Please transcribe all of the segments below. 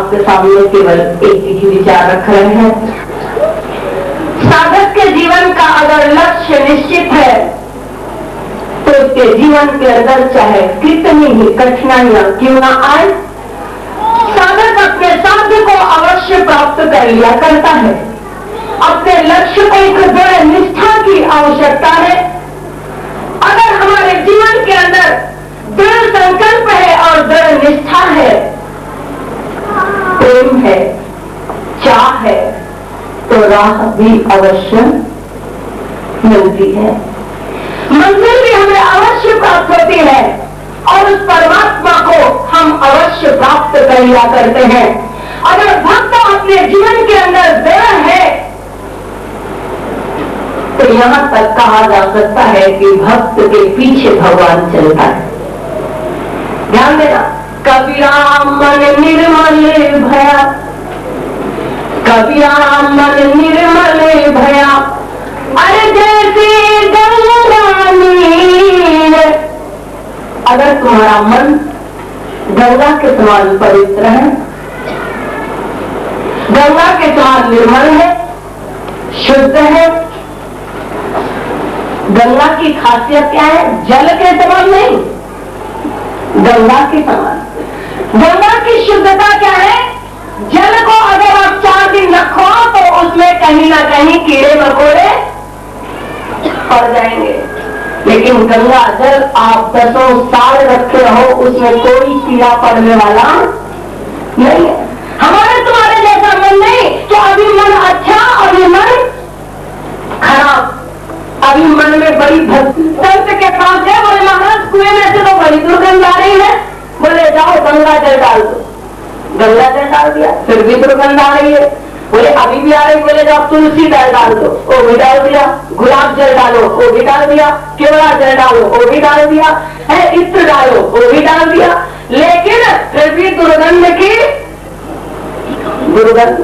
आपके सामने केवल एक ही विचार रख रहे हैं। साधक के जीवन का अगर लक्ष्य निश्चित है तो उसके जीवन के अंदर चाहे कितनी ही कठिनाइयां क्यों ना आए, साधक अपने साध्य को अवश्य प्राप्त कर लिया करता है। अपने लक्ष्य को एक दृढ़ निष्ठा की आवश्यकता है। अगर हमारे जीवन के अंदर दृढ़ संकल्प है और दृढ़ निष्ठा है, प्रेम है, चाह है, तो राह भी अवश्य मिलती है, मंजिल भी हमें अवश्य प्राप्त होती है और उस परमात्मा को हम अवश्य प्राप्त कर लिया करते हैं। अगर भक्त अपने जीवन के अंदर दृढ़ है तो यहां तक कहा जा सकता है कि भक्त के पीछे भगवान चलता है। ध्यान देना, कबीरा मन निर्मल भया, कबीरा मन निर्मल भया, अरे जैसे गंगा नीर। अगर तुम्हारा मन गंगा के समान पवित्र है, गंगा के समान निर्मल है, शुद्ध है। गंगा की खासियत क्या है? जल के समान नहीं, गंगा के समान। गंगा की शुद्धता क्या है? जल को अगर आप 4 दिन रखो तो उसमें कहीं ना कहीं कीड़े मकोड़े पड़ जाएंगे, लेकिन गंगा जल आप 10 साल रखे रहो उसमें कोई कीड़ा पड़ने वाला नहीं है। हमारे तुम्हारे जैसा मन नहीं कि अभी मन अच्छा, अभी मन खराब, अभी मन में बड़ी भक्ति। संत के पास है, बोले महाराज कुएं में से तो बड़ी दुर्गंध आ रही है। बोले जाओ गंगा जल डाल दो, गंगा जल डाल दिया, फिर भी दुर्गंध आ रही है। बोले अभी भी आ रही, बोले जाओ तुलसी जल डाल दो, वो भी डाल दिया। गुलाब जल डालो, वो भी डाल दिया। केवड़ा जल डालो, वो भी डाल दिया। है इत्र डालो, वो भी डाल दिया, लेकिन फिर भी दुर्गंध की दुर्गंध।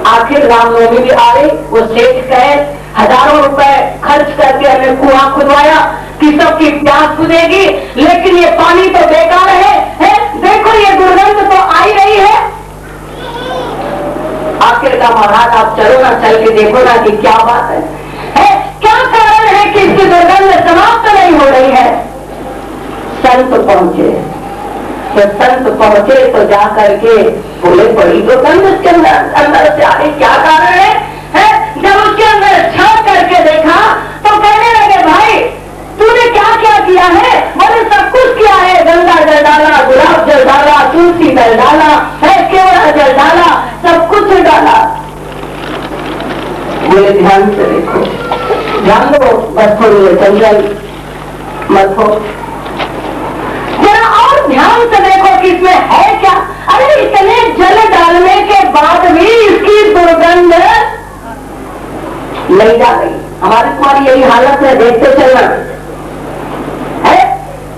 आखिर रामनवमी भी आ रही, वो सेठ कहे हजारों रुपए खर्च करके हमें कुआं खुदवाया कि सबकी प्यास बुझेगी, लेकिन ये पानी तो बेकार है, देखो ये दुर्गंध तो आ ही रही है। आखिर का महाराज आप चलो ना, चल के देखो ना कि क्या बात है, क्या कारण है कि इसकी दुर्गंध समाप्त नहीं हो रही है। संत पहुंचे, तो संत पहुंचे तो जाकर के बोले बड़ी दुर्गंध इसके अंदर से आ रही, क्या कारण है? जब उसके अंदर झांक करके देखा तो कहने लगे भाई तूने क्या क्या किया है? बोले सब कुछ किया है, गंगा जल डाला, गुलाब जल डाला, तुलसी जल डाला, केवड़ा जल डाला, सब कुछ डाला। बोले ध्यान से देखो, ध्यान दो, बस थोड़ी चल जाएगी, मत हो, जरा और ध्यान से देखो कि इसमें है क्या। अरे इतने जल डालने के बाद भी इसकी दुर्गंध नहीं जा रही। हमारी तुम्हारी यही हालत है, देखते चलना है।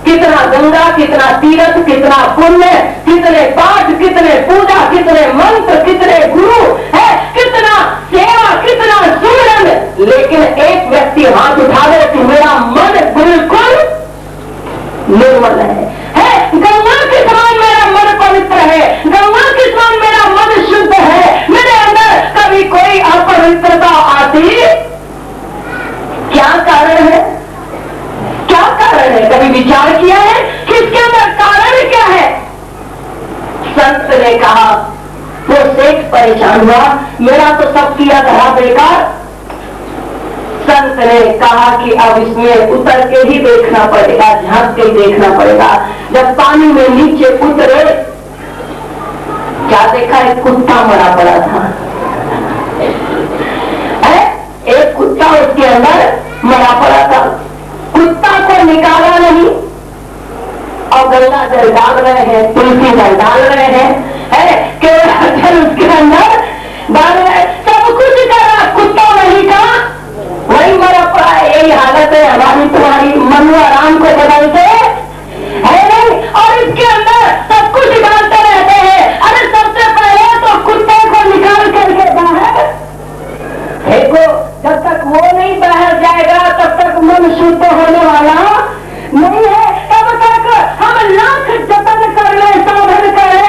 कितना गंगा, कितना तीर्थ, कितना पुण्य, कितने पाठ, कितने पूजा, कितने मंत्र, कितने गुरु है, कितना सेवा, कितना सुमिरन, लेकिन एक व्यक्ति हाथ उठा दे कि मेरा मन बिल्कुल निर्मल है, गंगा के समान मेरा मन पवित्र है, गंगा के समान मेरा मन शुद्ध है, मेरे अंदर कभी कोई अपवित्रता आती, क्या कारण है? क्या कारण है? कभी विचार किया है कि इसके अंदर कारण क्या है? संत ने कहा, वो सेठ परेशान हुआ, मेरा तो सब किया धरा बेकार। संत ने कहा कि अब इसमें उतर के ही देखना पड़ेगा, झांक के देखना पड़ेगा। जब पानी में नीचे उतरे, क्या देखा? एक कुत्ता मरा पड़ा था, एक कुत्ता उसके अंदर मरा पड़ा था। कुत्ता को निकाला नहीं और गंगा जल डाल रहे हैं, तुलसी जल डाल रहे हैं, केवड़ा जल उसके अंदर डाल रहे, सब कुछ करा, कुत्ता नहीं का वही मरा पड़ा है। यही हालत है हमारी तुम्हारी, मनुआ राम को बदलते है नहीं, और इसके अंदर सब कुछ डालते रहते हैं। अरे सबसे पहले तो कुत्ते को निकाल करके बाहर देखो, जब तक वो नहीं बाहर जाएगा तब तक मन शुद्ध होने वाला नहीं है। तब तक हम लाख जतन कर ले, साधन कर ले,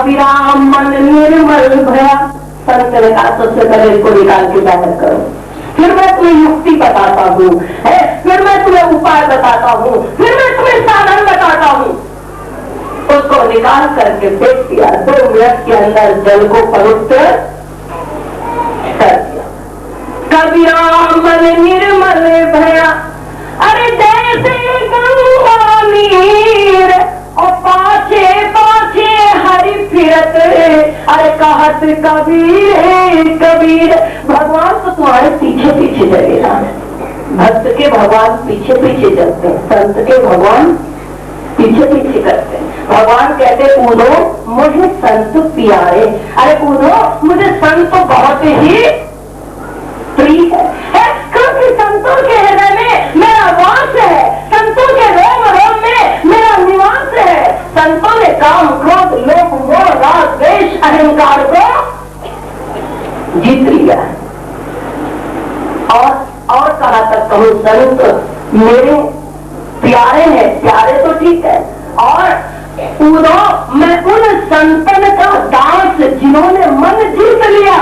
कबीराम मन निर्मल भया। संत ने कहा सबसे पहले इसको निकाल के बाहर करो, फिर मैं तुम्हें युक्ति बताता हूँ, फिर मैं तुम्हें उपाय बताता हूँ, फिर मैं तुम्हें साधन बताता हूँ। उसको निकाल करके फेंक दिया। 2 मिनट के अंदर जल को पवित्र कर दिया। कबीराम मन निर्मल भया। अरे जैसे गंगा नीर और पाछे पाछे हरि फिरत। अरे कहत कबीर कबीर, भगवान तो तुम्हारे पीछे पीछे चलेगा। भक्त के भगवान पीछे पीछे चलते हैं, संत के भगवान पीछे पीछे करते हैं। भगवान कहते उन्हों मुझे संत प्यारे। अरे उन्हों मुझे संत बहुत ही प्रिय है, क्योंकि संतों के हृदय में मेरा वास है, संतों के रोम रोम में मेरा निवास है। संतों ने काम क्रोध लोभ मोह राग द्वेष अहंकार को जीत लिया। और कहाँ तक कहूँ, संत मेरे प्यारे हैं, प्यारे तो ठीक है, और उन्हों मैं उन संतन का दास जिन्होंने मन जीत लिया।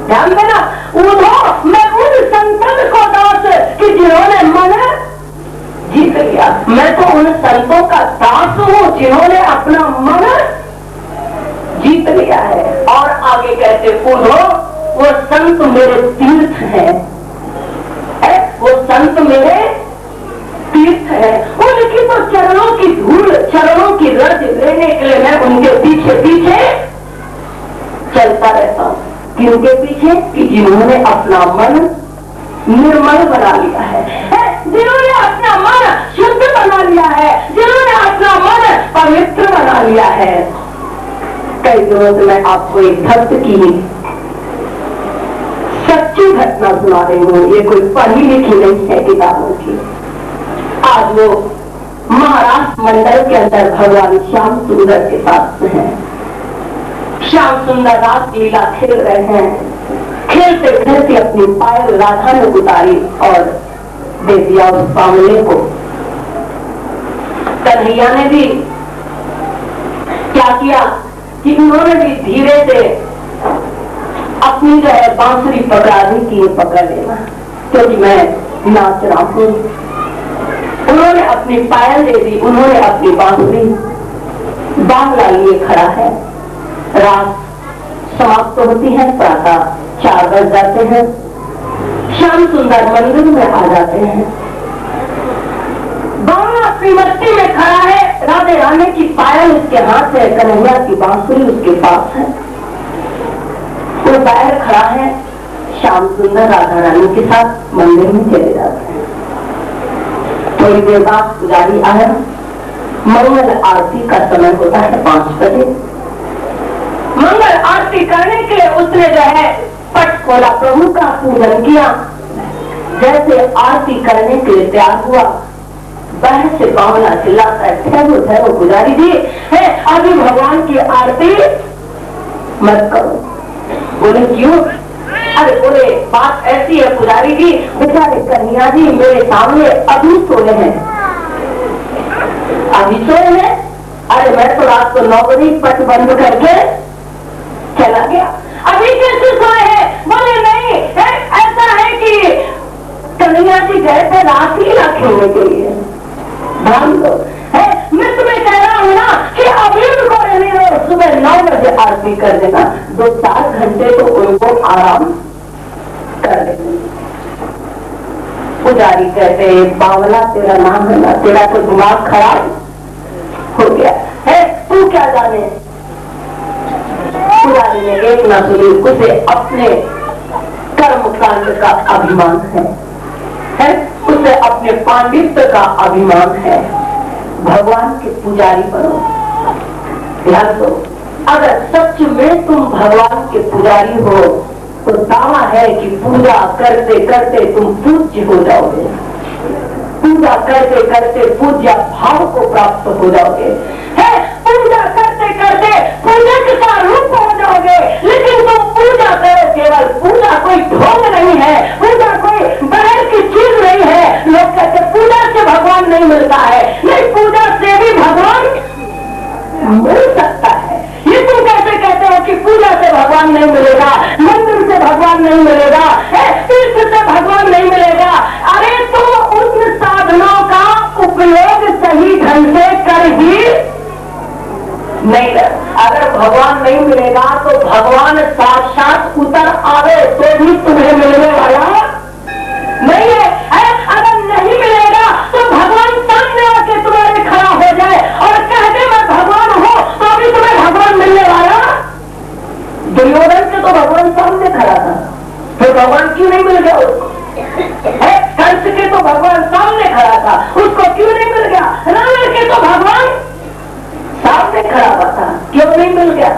ध्यान देना, उन्हों मैं उन संतन को दास कि जिन्होंने मन जीत लिया। मैं तो उन संतों का दास हूँ जिन्होंने अपना मन जीत लिया है। और आगे कहते उन्हों वो संत मेरे तीर्थ है, वो संत मेरे तीर्थ है। उनकी तो चरणों की धूल चरणों की रज लेने के लिए मैं उनके पीछे पीछे चलता रहता हूँ। किनके पीछे? कि जिन्होंने अपना मन निर्मल बना लिया है, जिन्होंने अपना मन शुद्ध बना लिया है, जिन्होंने अपना मन पवित्र बना लिया है। कई दिनों से मैं आपको एक भक्त की सच्ची घटना सुना रही हूँ। ये कोई पढ़ी लिखी नहीं है किताबों की। आज वो महाराष्ट्र मंडल के अंदर भगवान श्याम सुंदर के साथ हैं। श्याम सुंदर रास लीला खेल रहे हैं। खेलते खेलते अपनी पायल राधा ने उतारी और दे दिया उस बावले को। कन्हैया ने भी क्या किया कि उन्होंने भी धीरे से अपनी जो है बांसुरी पकड़ा दी कि ये पकड़ लेना, क्योंकि मैं नाच रहा हूँ। उन्होंने अपनी पायल दे दी, उन्होंने अपनी बांसुरी बांगला लिए खड़ा है। रात समाप्त होती है, प्रातः 4 बज जाते हैं। श्याम सुंदर मंदिर में आ जाते हैं। बांगला अपनी मस्ती में खड़ा है, राधे रानी की पायल उसके हाथ है, कन्हैया की बांसुरी उसके पास है। वो बाहर खड़ा है, श्याम सुंदर राधा रानी के साथ मंदिर में चले जाते हैं। थोड़ी देर बाद पुजारी आया। मंगल आरती का समय होता है 5 बजे। मंगल आरती करने के लिए उसने जो है पट खोला, प्रभु का पूजन किया। जैसे आरती करने के लिए तैयार हुआ, बाहर से बावला चिल्लाता है, ठहरो ठहरो पुजारी जी, है अभी भगवान की आरती मत करो। बोले क्यों? अरे बोले बात ऐसी है पुजारी जी, बेचारे कन्हैया जी मेरे सामने अभी सोए हैं। अभी सोए हैं? अरे मैं तो रात को 9 बजे पट बंद करके चला गया, अभी कैसे सोए हैं? बोले नहीं है, ऐसा है कि कन्हैया जी गए थे रात ही खेलने के लिए। ध्यान दो, है मैं तुम्हें कह रहा हूँ ना कि अभी उनको रहने दो, सुबह 9 बजे आरती कर देना, 2-4 घंटे तो उनको आराम कर देना। पुजारी कहते बावला तेरा नाम है ना, तेरा तो दिमाग खराब हो गया है, तू क्या जाने। पुजारी ने एक ना सुनी, उसे अपने कर्म कांड का अभिमान है, उसे अपने पांडित्य का अभिमान है। भगवान के पुजारी बनो। ध्यान दो, अगर सच में तुम भगवान के पुजारी हो तो दावा है कि पूजा करते करते तुम पूज्य हो जाओगे। पूजा करते करते पूज्य भाव को प्राप्त हो जाओगे। है पूजा करते करते पूजक का रूप हो जाओगे। लेकिन तुम पूजा करो, केवल पूजा कोई ढोंग नहीं है, पूजा कोई बाहर की चीज नहीं है। लोग कहते पूजा से भगवान नहीं मिलता है, नहीं, पूजा से भी भगवान मिल सकता है। नहीं, अगर भगवान नहीं मिलेगा तो भगवान साक्षात उतर आवे तो भी तुम्हें मिलने वाला नहीं है। अगर नहीं मिलेगा तो भगवान सामने आके तुम्हारे खड़ा हो जाए और कह दे मैं भगवान हूं, तो अभी तुम्हें भगवान मिलने वाला। दुर्योधन के तो भगवान सामने खड़ा था, फिर भगवान क्यों नहीं मिल गया उसको? कंस के तो भगवान सामने खड़ा था, उसको क्यों नहीं मिल गया? रावण के तो भगवान सामने खड़ा हुआ था, क्यों नहीं मिल गया?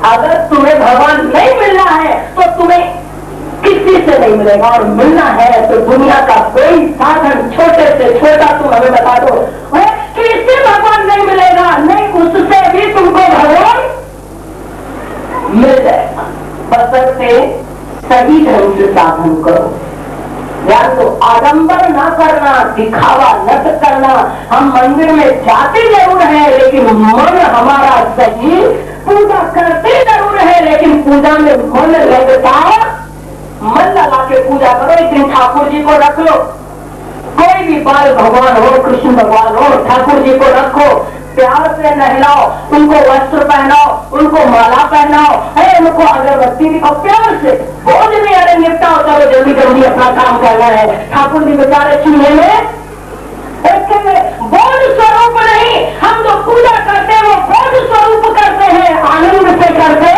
अगर तुम्हें भगवान नहीं मिलना है तो तुम्हें किसी से नहीं मिलेगा, और मिलना है तो दुनिया का कोई साधन छोटे से छोटा तुम हमें बता दो कि इससे भगवान नहीं मिलेगा, नहीं उससे भी तुमको भगवान मिल जाएगा, बशर्ते सही ढंग से साधन करो। यार तो आडंबर ना करना, दिखावा न करना। हम मंदिर में जाते जरूर है लेकिन मन हमारा सही, पूजा करते जरूर है लेकिन पूजा में मन लगता, मन लगा के पूजा करो। एक दिन ठाकुर जी को रख लो, कोई भी बाल भगवान हो, कृष्ण भगवान हो, ठाकुर जी को रखो, प्यार से नहलाओ, उनको वस्त्र पहनाओ, उनको माला पहनाओ, उनको अगरबत्ती दिखाओ, प्यार से। बोझ नहीं, अरे निपटाओ, चलो जल्दी जल्दी अपना काम करना है। ठाकुर जी बेचारे चूल्हे में बोझ स्वरूप नहीं, हम जो पूजा करते हैं वो बोझ स्वरूप करते हैं, आनंद से करते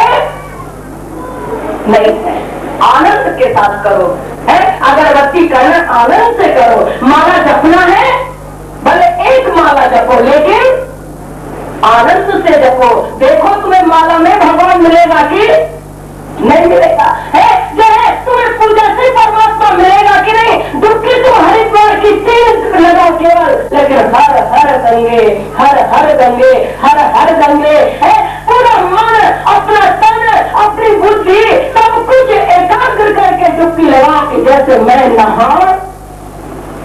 नहीं है। आनंद के साथ करो, है अगरबत्ती करना आनंद से करो, माला जपना है भले एक माला जपो लेकिन आनंद से जपो। देखो तुम्हें माला में भगवान मिलेगा कि नहीं मिलेगा, है जो है तुम्हें पूजा से परमात्मा मिलेगा कि नहीं। दुखी तुम हरिद्वार की तीन लगाओ केवल, लेकिन हर हर गंगे, हर हर गंगे, हर हर गंगे, है पूरा मन, अपना तन, अपनी बुद्धि सब कुछ एकाग्र करके डुबकी लगा के जैसे मैं नहा,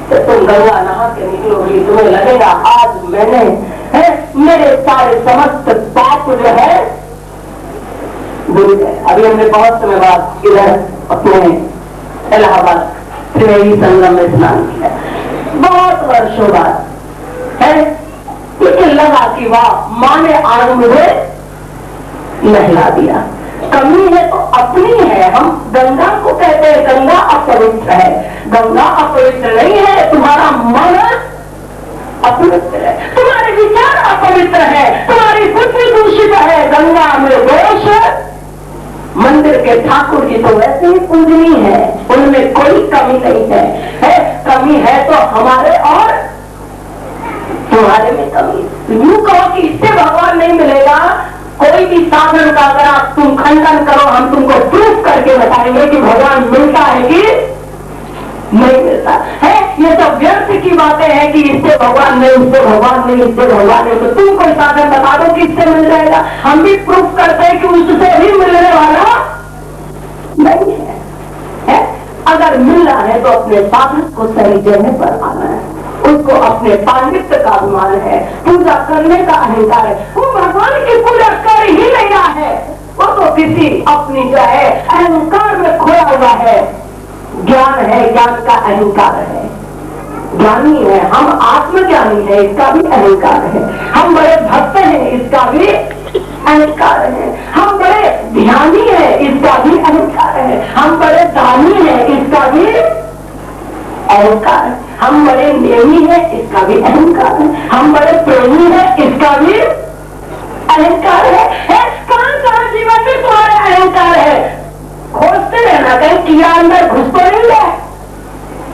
तो तुम गंगा नहा के निकलोगी, तुम्हें लगेगा आज मैंने मेरे सारे समस्त पाप जो है धुल गए। अभी हमने बहुत समय बाद इधर अपने इलाहाबाद त्रिवेणी संगम में स्नान किया, बहुत वर्षों बाद है, लेकिन लगा कि वाह माँ ने आज मुझे नहला दिया। कमी है तो अपनी है, हम गंगा को कहते हैं गंगा अपवित्र है, गंगा अपवित्र नहीं है, तुम्हारा मन अपवित्र है, तुम्हारे विचार अपवित्र है, तुम्हारी बुद्धि दूषित है, गंगा में दोष। मंदिर के ठाकुर जी तो वैसे ही पूजनीय है, उनमें कोई कमी नहीं है, कमी है तो हमारे और तुम्हारे में कमी। यूं कहो कि इससे भगवान नहीं मिलेगा, कोई भी साधन का अगर आप तुम खंडन करो, हम तुमको प्रूफ करके बताएंगे कि भगवान मिलता है कि नहीं मिलता है। ये सब व्यर्थ की बातें हैं कि इससे भगवान नहीं, इससे भगवान नहीं, इससे भगवान नहीं। तो तुम कोई साधन बता दो कि इससे मिल जाएगा, हम भी प्रूफ करते हैं कि उससे भी मिलने वाला नहीं है। अगर मिलना है तो अपने साधन को सही जगह पर आना है, उसको अपने पांडित्य का अभिमान है, पूजा करने का अहंकार है। वो भगवान की पूजा कर ही नहीं रहा है, वो तो किसी अपनी जो है अहंकार में खोया हुआ है। ज्ञान है, ज्ञान का अहंकार है, ज्ञानी है, हम आत्मज्ञानी है, इसका भी अहंकार है। हम बड़े भक्त हैं, इसका भी अहंकार है। हम बड़े ध्यानी है, इसका भी अहंकार है। हम बड़े दानी है, इसका भी अहंकार है। हम बड़े नेमी है, इसका भी अहंकार है। हम बड़े प्रेमी है, इसका भी अहंकार है। कहां जीवन में तुम्हारे अहंकार है? खोजते रहना, कहीं कीड़ा अंदर घुस तो नहीं है,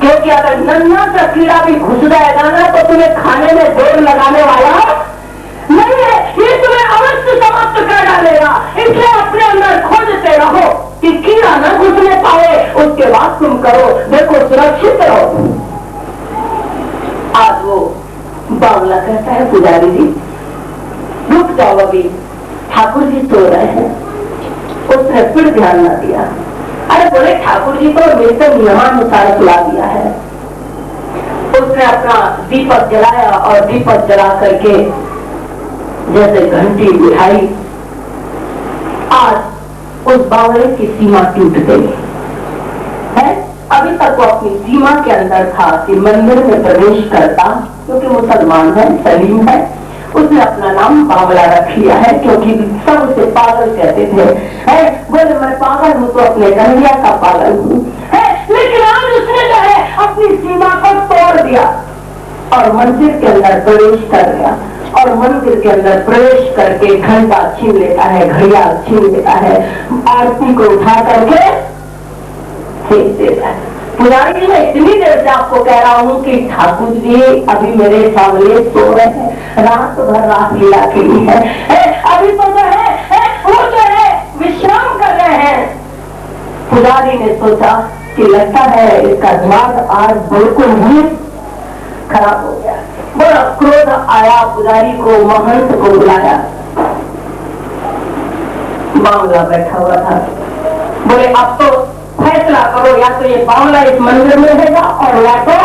क्योंकि अगर नन्हा सा कीड़ा भी घुस जाएगा ना तो तुम्हें खाने में जोर लगाने वाला नहीं है, ये तुम्हें अवश्य समाप्त कर डालेगा। इसलिए अपने अंदर खोजते रहो कि कीड़ा न घुसने पाए, उसके बाद तुम करो, देखो सुरक्षित रहो। आज वो बावला कहता है पुजारी जी रुक जाओ, अभी ठाकुर जी सो रहे हैं। उसने फिर ध्यान न दिया। अरे बोले ठाकुर जी को मेरे नियमानुसार सुला दिया है। उसने अपना दीपक जलाया और दीपक जला करके जैसे घंटी बिठाई, आज उस बावले की सीमा टूट गई है। अभी तक वो अपनी सीमा के अंदर था कि मंदिर में प्रवेश करता, क्योंकि मुसलमान है, सलीम है, उसने अपना नाम बावला रख लिया है, क्योंकि सब उसे पागल कहते थे। है बोले मैं पागल हूँ तो अपने कन्हैया का पागल हूँ। लेकिन आज उसने जो है अपनी सीमा को तोड़ दिया और मंदिर के अंदर प्रवेश कर गया, और मंदिर के अंदर प्रवेश करके घंटा छीन लेता है, घड़ियाल छीन लेता है, आरती को उठा करके फेंक देता है। पुजारी जी मैं इतनी देर से आपको कह रहा हूँ कि ठाकुर जी अभी मेरे सामने सो रहे हैं, रात भर रासलीला खेली है, अभी तो जो है वो जो है विश्राम कर रहे हैं। पुजारी ने सोचा कि लगता है इसका दिमाग आज बिल्कुल ही खराब हो गया। बड़ा क्रोध आया, पुजारी को महंत को बुलाया। बावला बैठा हुआ था। बोले अब तो फैसला करो, या तो ये बावला इस मंदिर में रहेगा और या तो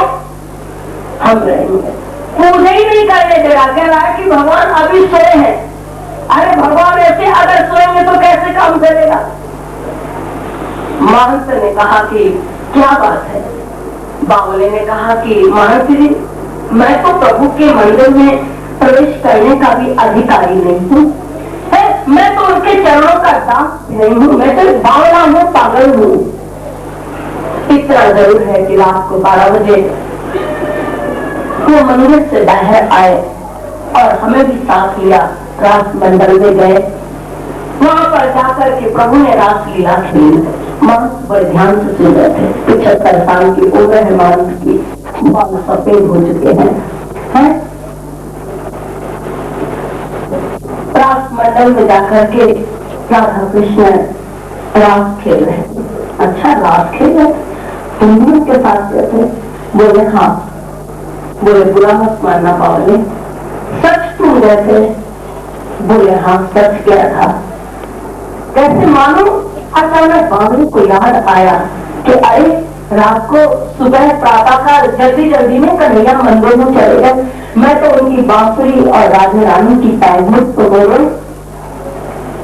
हम रहेंगे। पूजा ही नहीं करने दे रहा, कह रहा है कि भगवान अभी सोए हैं। अरे भगवान ऐसे अगर सोएंगे तो कैसे काम करेगा। महंत ने कहा कि क्या बात है। बावले ने कहा कि महंत जी मैं तो प्रभु के मंदिर में प्रवेश करने का भी अधिकारी नहीं हूँ, मैं तो उनके चरणों का दास नहीं हूँ, मैं तो बावला हूँ, पागल हूँ। इतना जरूर है कि रात को 12 बजे वो मंदिर से बाहर आए और हमें भी साथ लिया, रास मंडल में गए। वहां पर जाकर के प्रभु ने रास लीला खेली। मांस बड़े ध्यान से सुन रहे थे। 75 साल की उम्र है मांस की, बाल सफेद हो चुके हैं। रास मंडल में जाकर के राधा कृष्ण रास खेल रहे। अच्छा रास खेल रहे, तुम भी उनके साथ रहते? बोले हाँ। बोले बुरा मत मानना बावले, सच तुम गए थे? बोले हाँ सच क्या था। कैसे मानो? अचानक बावले को याद आया कि अरे रात को सुबह प्रातःकाल जल्दी जल्दी में कन्हैया मंदिर में चले गए, मैं तो उनकी बांसुरी और राधा रानी की पैगमुट तो मेरे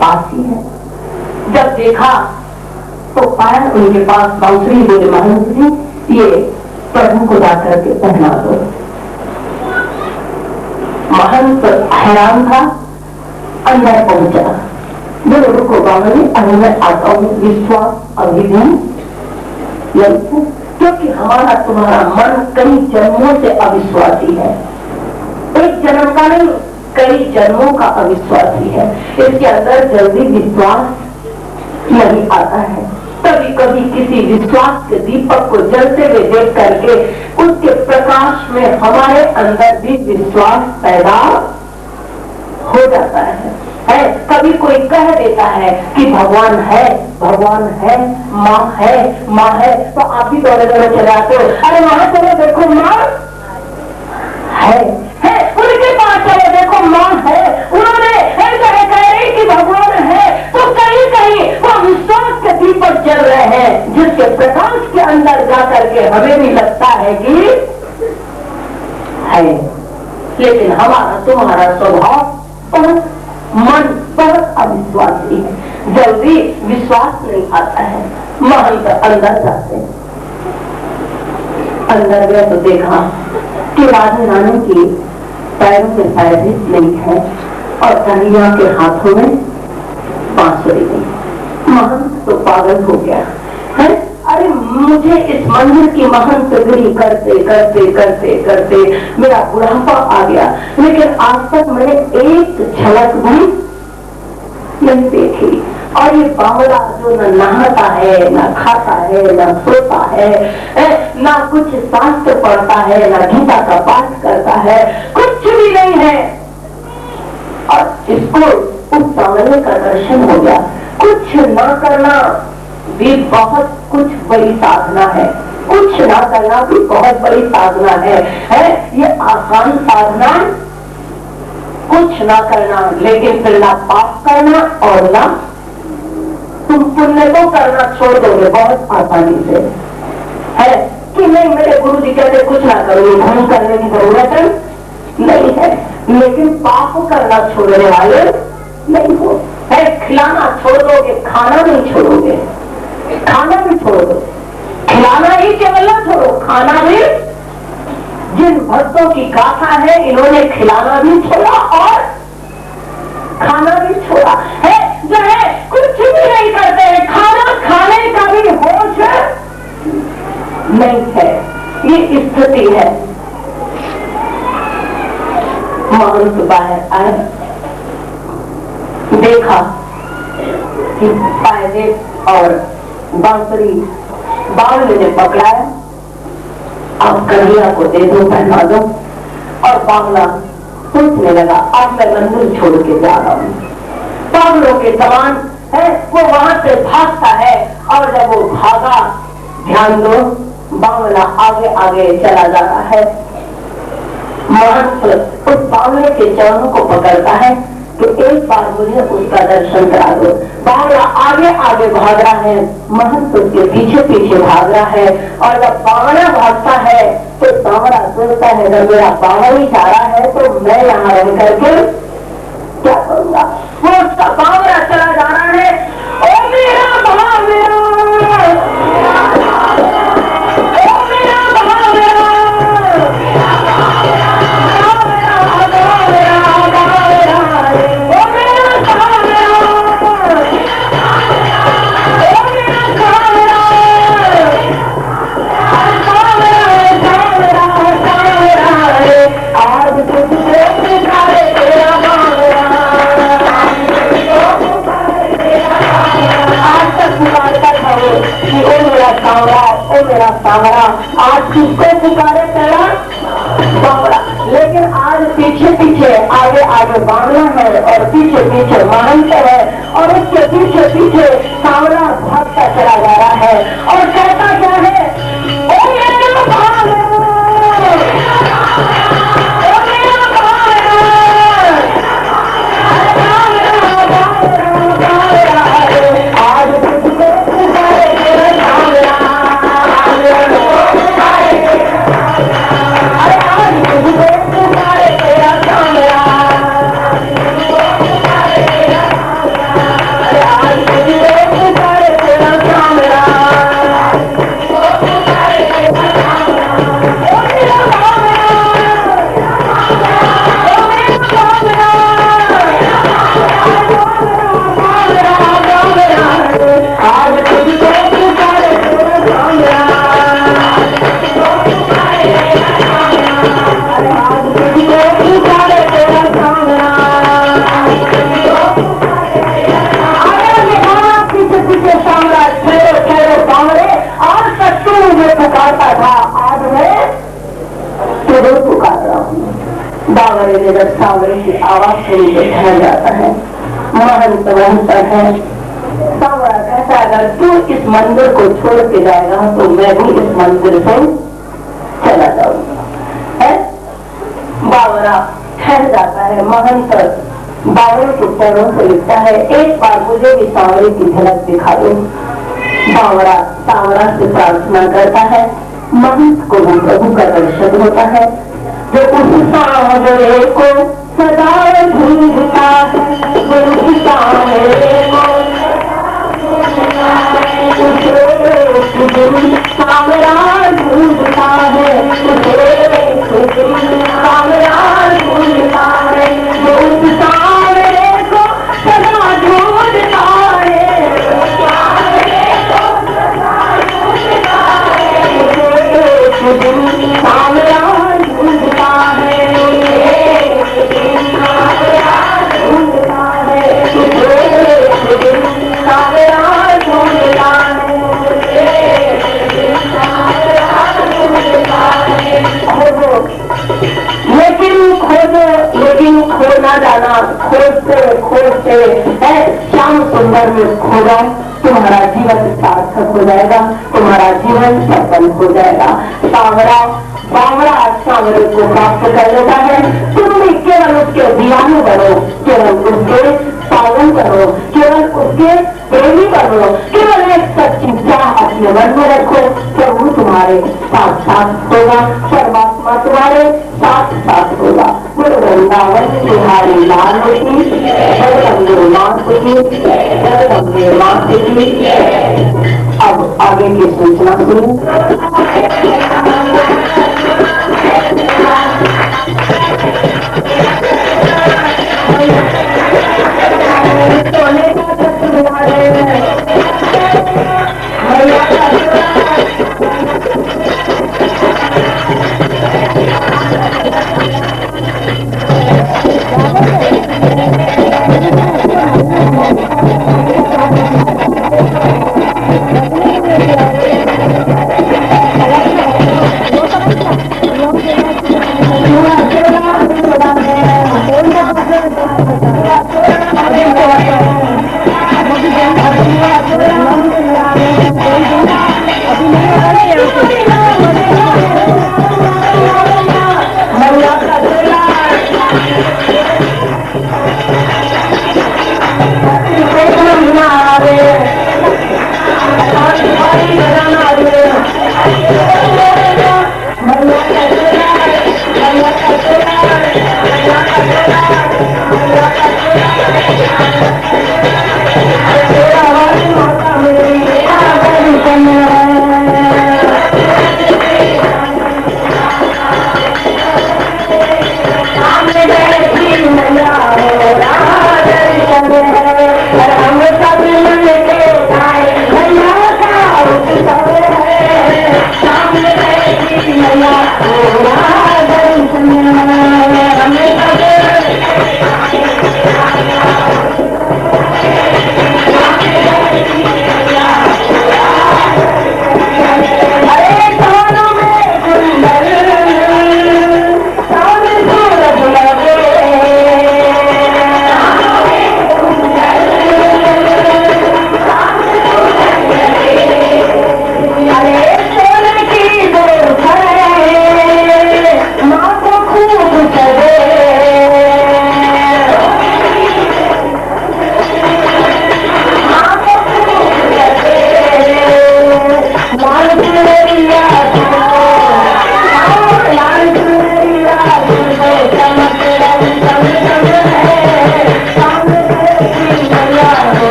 पास ही है। जब देखा तो पाया उनके पास बांसुरी। बोले महंत जी ये प्रभु को जाकर के पहना दो। महंत हैरान था, अंदर पहुंचा। बोले रुको बावली अभी मैं आता हूँ, विश्वास अभी भी नहीं, क्योंकि हमारा तुम्हारा मन कई जन्मों से अविश्वासी है। एक जन्म का नहीं, कई जन्मों का अविश्वासी है। इसके अंदर जल्दी विश्वास नहीं आता है। कभी कभी किसी विश्वास के दीपक को जलते हुए देख करके उसके प्रकाश में हमारे अंदर भी विश्वास पैदा हो जाता है। कभी कोई कह देता है कि भगवान है, माँ है, माँ है, तो आप भी दौड़े दौड़े चले आते हो। अरे वहां चलो देखो माँ है, उनके पास चलो देखो माँ है। उन्होंने कह रही कि भगवान है, तो कहीं कहीं वो विश्वास के दीपक जल रहे हैं, जिसके प्रकाश के अंदर जाकर के हमें भी लगता है कि है। लेकिन हमारा तुम्हारा स्वभाव बहुत मन बहुत अविश्वासी है, जल्दी विश्वास नहीं आता है। महंत अंदर जाते, अंदर गए तो देखा कि राधा रानी की पैरों में पैर नहीं है और कन्हैया के हाथों में बांसुरी नहीं। महंत तो पागल हो गया है। अरे मुझे इस मंदिर की महंतगिरी करते करते करते करते मेरा बुढ़ापा आ गया, लेकिन आज तक मैंने एक झलक भी नहीं देखी। और ये बावला जो न नहाता है, न खाता है, न सोता है, ना कुछ शास्त्र पढ़ता है, न गीता का पाठ करता है, कुछ भी नहीं है। और इसको उस बावले का दर्शन हो गया। कुछ ना करना भी बहुत कुछ बड़ी साधना है, कुछ ना करना भी बहुत बड़ी साधना है। ये आसान साधना कुछ ना करना, लेकिन फिर ना पाप करना और ना तुम पुण्य तो करना छोड़ दोगे बहुत आसानी से। है कि नहीं मेरे गुरु जी कहते कुछ ना करो, भूल करने की जरूरत नहीं है, लेकिन पाप करना छोड़ने वाले नहीं हो। है खिलाना छोड़ दोगे, खाना नहीं छोड़ोगे, खाना भी छोड़ दो, खिलाना ही केवल ना छोड़ो, खाना भी जिन भक्तों की गाथा है, इन्होंने खिलाना भी छोड़ा और खाना भी छोड़ा है, जो है कुछ भी नहीं करते हैं, खाना खाने का भी होश नहीं है। ये स्थिति है। महंत बाहर आए, देखा कि पायदे और बांसुरी बावले ने पकड़ाया, अब कन्हैया को दे दो, पहना दो। और बावला सोचने लगा, अब मैं मंदिर छोड़ के जा रहा हूँ। पागलों के समान है वो वहां से भागता है, और जब वो भागा, ध्यान दो, बावला आगे आगे चला जा रहा है। महंत उस बावले के चरणों को पकड़ता है कि एक बार मुझे उसका दर्शन करा दो। बावला आगे आगे भाग रहा है, महंत उसके पीछे पीछे भाग रहा है। और जब बावला भागता है तो बावला सोचता है, जब मेरा बावला ही जा रहा है तो मैं यहाँ रह करके क्या करूंगा। वो उसका बावला चला जा रहा है, ओ मेरा बावला, मेरा सांवरा, आज किसको पुकारे तेरा बावला। लेकिन आज पीछे पीछे आगे आगे बावला है और पीछे पीछे महंत है, और उसके पीछे पीछे सांवरा भागता चला जा रहा है और कहता क्या है, ओ मेरा बावला, ओ मेरा बावला, आज तुझको पुकारे तेरा सांवरा, जब सांवरे की आवाज सुनी तो ठहर जाता है। महंत महंत है, सांवरा कहता है, अगर तू इस मंदिर को छोड़ के जाएगा तो मैं भी इस मंदिर से चला जाऊंगा। है बावरा ठहर जाता है। महंत बावरे के पैरों से लिखता है, एक बार मुझे भी सांवरे की झलक दिखा दो। बावरा सांवरा से प्रार्थना करता है, महंत को भी प्रभु का दर्शन होता है, जो उस सांवरे को सदा ढूंढता है, उस सांवरे को सांवरा ढूंढता है, सांवरा ढूंढता है, जो उस सांवरे को सदा ढूंढता है, सांवरा जाना, खोजते खोजते है श्याम सुंदर में खो जाओ, तुम्हारा जीवन सार्थक हो जाएगा, तुम्हारा जीवन सफल हो जाएगा। सांवरा बावरा सांवरे को प्राप्त कर लेता है। तुम भी केवल उसके दीवाने बनो, केवल उसके पालन करो, केवल उसके प्रेमी बनो, केवल एक सच्ची चाह अपने मन में रखो, प्रभु तुम्हारे साथ साथ होगा, परमात्मा तुम्हारे साथ साथ होगा। गुरु वृंदावन बिहारी लाल की जगदम्बे मां की, जगदम्बे मां की। अब आगे की सूचना सुनो। Terima kasih.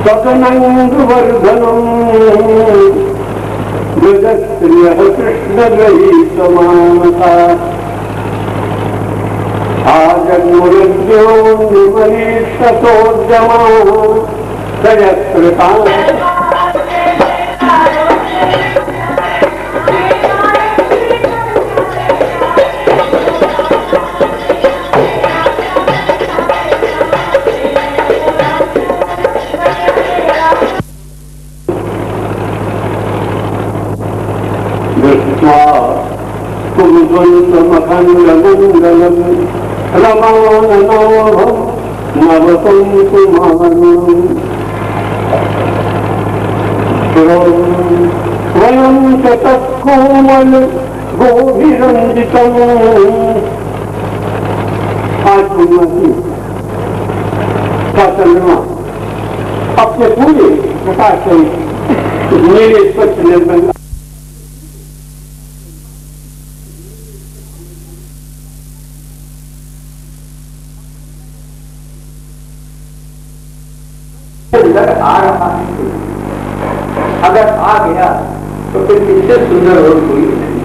सदनंदवर्धनम जगत्प्रिय कृष्ण रहितमानता आजन्मृत्योन्निमरीषतोद्यमा जयत्कृता कुरुवन्तमखण्डमण्डलम् रमाननोहं नवतं कुमारम् स्वयं च तत्कोमल गोभिरञ्जितम् आज का चंद्रमा अपने पूरे प्रकाश से मेरे स्वच्छ निर्मल आ रहा है। अगर आ गया तो फिर इससे सुंदर और कोई नहीं।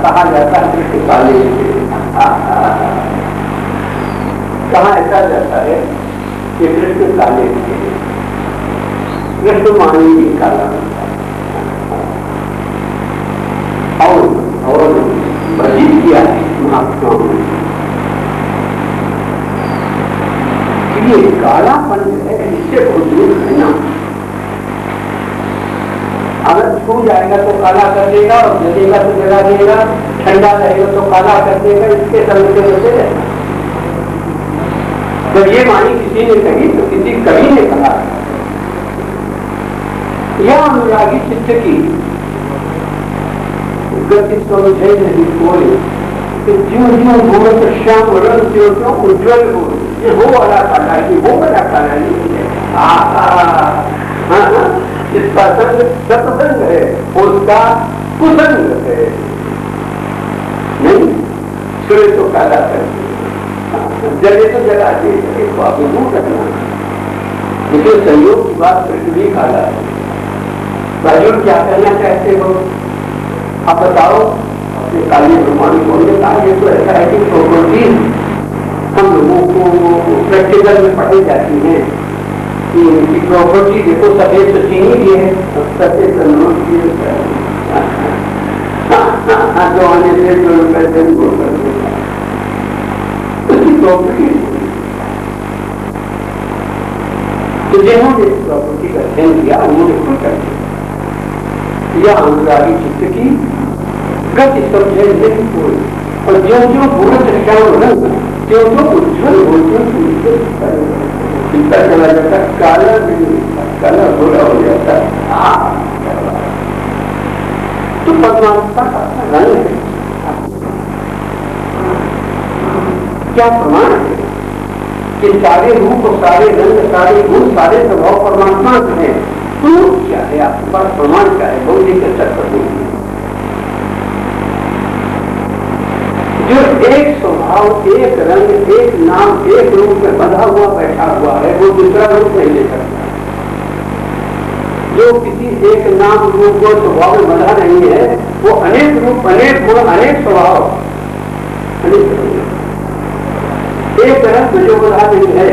कहा जाता है कृष्ण काले कहा ऐसा जाता है कि कृष्ण काले कृष्ण मानी भी काला और भजित किया है महात्माओं ने। ये कालापन है, इससे बहुत दूर रहना। अगर छू जाएगा तो काला कर देगा और जलेगा तो जला देगा, ठंडा रहेगा तो काला कर देगा, इसके संग से बचे रहना। जब ये वाणी किसी ने कही तो किसी कवि ने कहा यह अनुरागी चित्त की गति समझे नहीं कोई कि ज्यों ज्यों भूमत श्याम रंग ज्यों ज्यों उज्ज्वल हो। ये वो वाला काला है, वो वाला काला नहीं है। इसका संग सत्संग है, उसका कुसंग है। नहीं सूर्य तो काला कर जले तो जला दे, बाबू दूर रखना। मुझे संयोग की बात पृथ्वी काला है। भाइयों क्या करना चाहते हो आप बताओ। अपने काली भगवान बोलने का ये तो ऐसा है कि प्रॉपर्टी हम लोगों को प्रैक्टिकल में पढ़ी जाती है कि उनकी प्रॉपर्टी देखो सफेद तो चीनी भी है, सफेद नमक भी है, जो आने से जो पैसे वो कर देता उसकी प्रॉपर्टी। तो जिन्होंने इस प्रॉपर्टी का अध्ययन किया उन्होंने खुद कर दिया। यह अनुरागी चित्त की गति समझे नहीं कोई। और जो जो भूरत श्याम रंग जो जो उज्ज्वल होते चला जाता, काला भी काला भूरा हो जाता। तो परमात्मा का रंग है। क्या प्रमाण है कि सारे रूप सारे रंग सारे गुण सारे स्वभाव परमात्मा के हैं। तो क्या है आपके पास प्रमाण क्या है? बहुत ही चर्चा करनी है। जो एक स्वभाव एक रंग एक नाम एक रूप में बंधा हुआ बैठा हुआ है वो दूसरा रूप नहीं ले सकता। जो किसी एक नाम रूप को स्वभाव में बंधा नहीं है वो अनेक रूप अनेक गुण अनेक स्वभाव एक रंग में जो बंधा नहीं है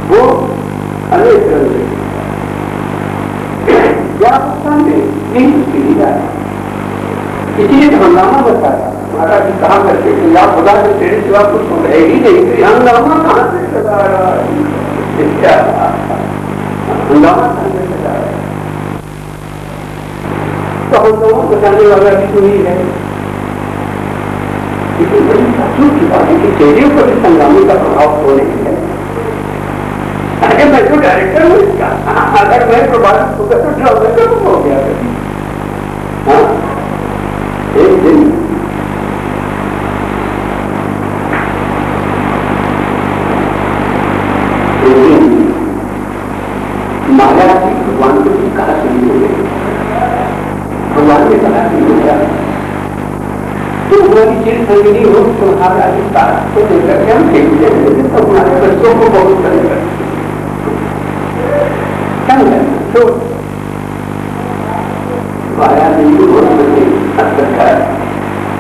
वो अनेक रंग क्या नहीं उसकी लीला है। इसलिए हंगामा बताया महाराज जी कहा करते थे या खुदा से तेरे सिवा कुछ है ही नहीं। हंगामा कहाँ से चला रहा है? हंगामा कहाँ से चला रहा है? तो हंगामा बताने वाला भी तो ही है। लेकिन बड़ी अचूक की बात है कि चेहरे पर इस हंगामे का प्रभाव तो नहीं है। मैं जो डायरेक्टर हूँ इसका, अगर मैं प्रभावित होगा तो ड्रामा कब हो गया कभी। हाँ, एक दिन माया जी भगवान को कहा शुरू हो गई। भगवान ने कहा कि तुम हमारी चिर संगिनी हो, तुम्हारा विस्तार को लेकर के हम खेलते हैं तो हमारे बच्चों को बहुत करेगा। तो माया जी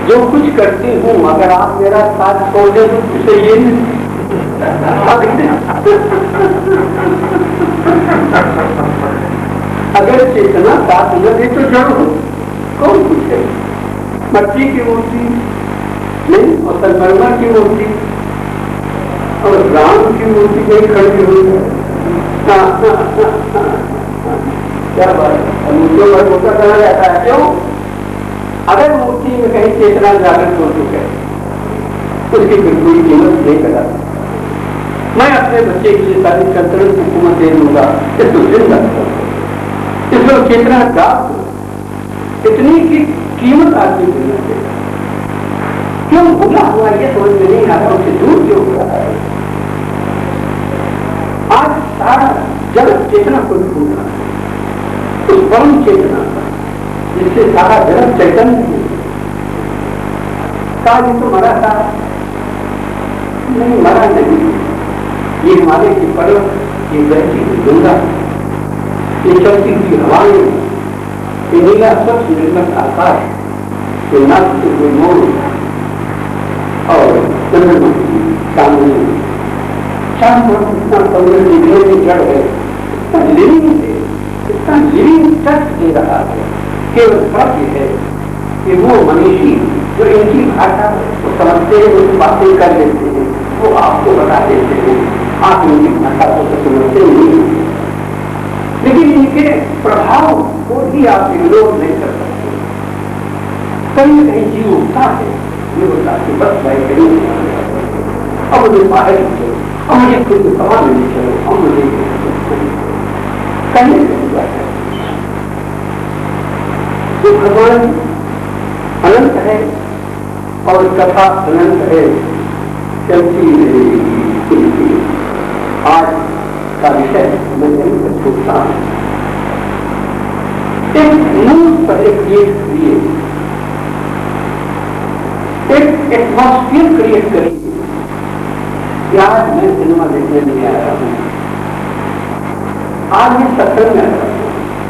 जो कुछ करती हूँ, अगर आप मेरा साथ छोड़ दे तो उसे ये अगर चेतना साथ न दे तो जड़ हो, कौन पूछे। मट्टी की मूर्ति नहीं और संगमरमर की मूर्ति और राम की मूर्ति नहीं खड़ी हुई है। क्या बात मूर्तियों पर होता कहा जाता है, क्यों? अगर मूर्ति में कहीं चेतना जागृत हो चुके उसकी फिर कोई कीमत नहीं करा। मैं अपने बच्चे के लिए सारी कंट्रोल हुकूमत दे दूंगा, इसको जिंदा इसको चेतना का इतनी की कीमत आदमी देना चाहिए। क्यों भूला हुआ ये समझ में नहीं आ रहा, उससे दूर क्यों हो रहा है। आज सारा जगत चेतना को ढूंढ रहा है, उस परम चेतना जिससे सारा जगत चैतन्य काल तो मरा था, नहीं मरा नहीं। ये हमारे की पर्वत, ये बहती हुई गंगा, ये चलती हुई हवाएं, ये नीला स्वच्छ निर्मल आकाश, ये नाचते हुए मोर और चंद्रमा सामने चांद इतना सौंदर्य निकले में जड़ है, इतना लिविंग टच दे रहा है। केवल फर्क ये है कि वो मनीषी जो इनकी भाषा को समझते हैं, उनकी बातें कर लेते हैं, वो आपको बता देते हैं, आप इनकी भाषा को तो समझते नहीं, लेकिन इनके प्रभाव को भी आप इग्नोर नहीं कर सकते। कहीं न कहीं जीव उठता है, ये होता है बस भाई कहीं अब मुझे बाहर चलो, अब मुझे खुद सवाल नहीं चलो, अब मुझे कहीं नहीं जाता है। तो भगवान अनंत है और कथा अनंत है, चलती रहेगी। आज का विषय मैं यहीं पर छोड़ता हूं। एक मूल पर एक एटमॉस्फियर क्रिएट करिए। आज मैं सिनेमा देखने नहीं आया हूं, आज मैं सत्संग में आया हूं,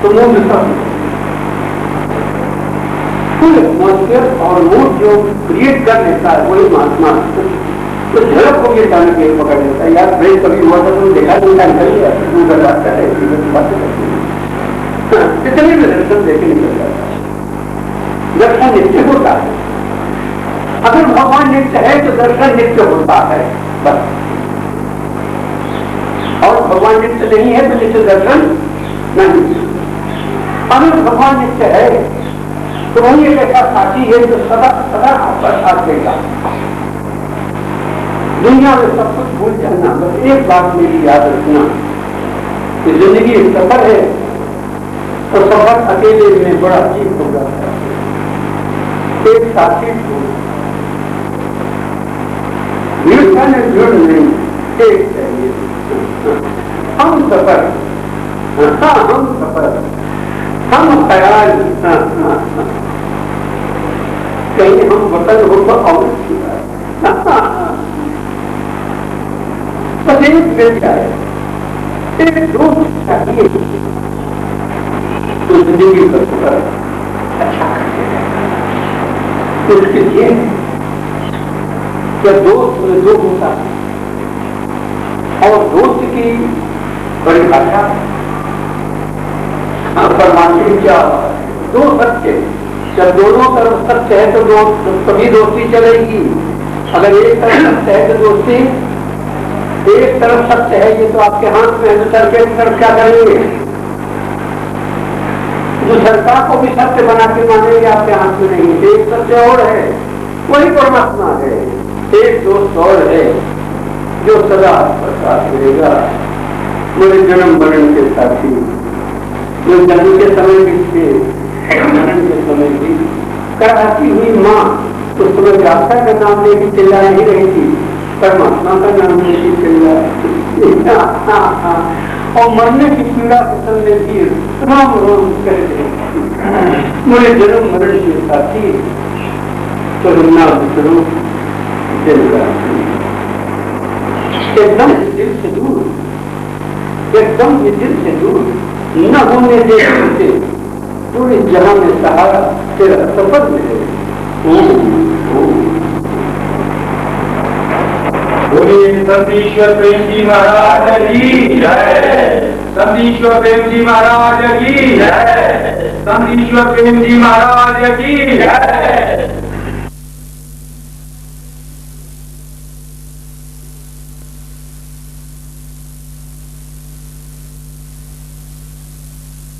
तो मूल सब फुल एटमॉस्फियर और मूड जो क्रिएट कर लेता है वही महात्मा। तो झलक को ये जाने के पकड़ लेता है। यार ब्रेक कभी हुआ था तुम देखा नहीं था, निकल गया कितने भी दर्शन देखे निकल जाता है। दर्शन नित्य होता है, अगर भगवान नित्य है तो दर्शन नित्य होता है बस। और भगवान नित्य नहीं है तो नित्य दर्शन नहीं। अगर भगवान नित्य है तो वही एक ऐसा साथी है जो सदा सदा आपका साथ देगा। दुनिया में सब कुछ भूल जाना, बस एक बात मेरी याद रखना कि जिंदगी एक सफर है और सफर अकेले में बड़ा अजीब हो जाता है। एक साथी भीड़ नहीं, एक चाहिए। हम सफर, हम सफर, हम ख्याल, कहीं हम वतन हो तो और बस एक मिल जाए, एक दोस्त चाहिए तो जिंदगी का सफर अच्छा तो उसके लिए क्या दोस्त में दो होता है और दोस्त की बड़ी भाषा परमात्मा क्या दो सत्य। जब दोनों तरफ सत्य है तो तभी दोस्ती चलेगी। अगर एक तरफ सत्य है तो दोस्ती, एक तरफ सत्य है ये तो आपके हाथ में है, तो सर के तरफ क्या करेंगे? जो सरकार को भी सत्य बना के मानेंगे आपके हाथ में नहीं। एक सत्य और है, वही परमात्मा है। एक दोस्त और है जो सदा आपका साथ मिलेगा। मेरे जन्म मरण के साथी, जो जन्म के समय भी थे, मरण के समय भी कराती हुई माँ उस समय व्याख्या का नाम लेके चिल्ला नहीं रही थी, परमात्मा का नाम लेके चिल्ला और मरने की पीड़ा के समय भी राम राम करते मेरे जन्म मरण के साथी करुणा विष्णु एकदम दिल से दूर, एकदम दिल से दूर न होने देते पूरे जहां में सहारा तेरा सफर मिले। बोलिए संतीश्वर प्रेम जी महाराज की जय, संतीश्वर प्रेम जी महाराज की जय, संतीश्वर प्रेम जी महाराज की जय।